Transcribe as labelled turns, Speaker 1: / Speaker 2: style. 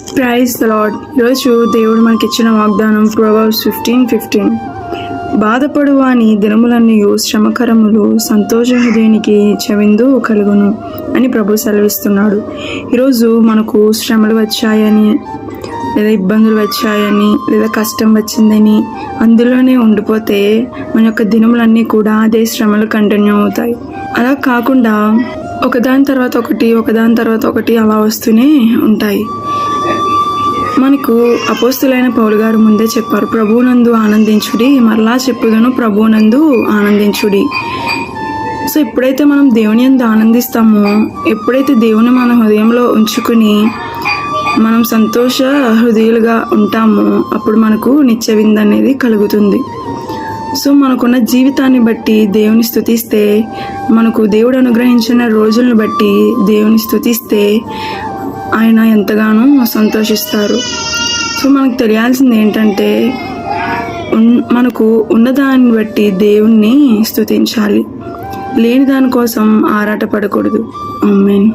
Speaker 1: Praise the lord. ఈరోజు దేవుడు మనకిచ్చిన వాగ్దానం ప్రొవర్బ్స్ 15:15. బాధపడు వాని దినములన్నీయు శ్రమకరములు, సంతోషహృదయునికి చెవిందు కలుగును అని ప్రభు సెలవిస్తున్నాడు. ఈరోజు మనకు శ్రమలు వచ్చాయని, లేదా ఇబ్బందులు వచ్చాయని, లేదా కష్టం వచ్చిందని అందులోనే ఉండిపోతే మన యొక్క దినములన్నీ కూడా అదే శ్రమలు కంటిన్యూ అవుతాయి. అలా కాకుండా ఒకదాని తర్వాత ఒకటి అలా వస్తూనే ఉంటాయి. మనకు అపోస్తులైన పౌలు గారు ముందే చెప్పారు, ప్రభువునందు ఆనందించుడి, మరలా చెప్పుదను ప్రభువునందు ఆనందించుడి. సో ఎప్పుడైతే మనం దేవుని యందు ఆనందిస్తామో, ఎప్పుడైతే దేవుని మన హృదయంలో ఉంచుకుని మనం సంతోష హృదయులుగా ఉంటామో, అప్పుడు మనకు నిత్య విందు అనేది కలుగుతుంది. సో మనకున్న జీవితాన్ని బట్టి దేవుని స్తుతిస్తే, మనకు దేవుడు అనుగ్రహించిన రోజులను బట్టి దేవుని స్తుతిస్తే ఆయన ఎంతగానో సంతోషిస్తారు. సో మనకు తెలియాల్సింది ఏంటంటే, మనకు ఉన్నదాన్ని బట్టి దేవుణ్ణి స్తుతించాలి, లేని దానికోసం ఆరాటపడకూడదు. ఆమేన్.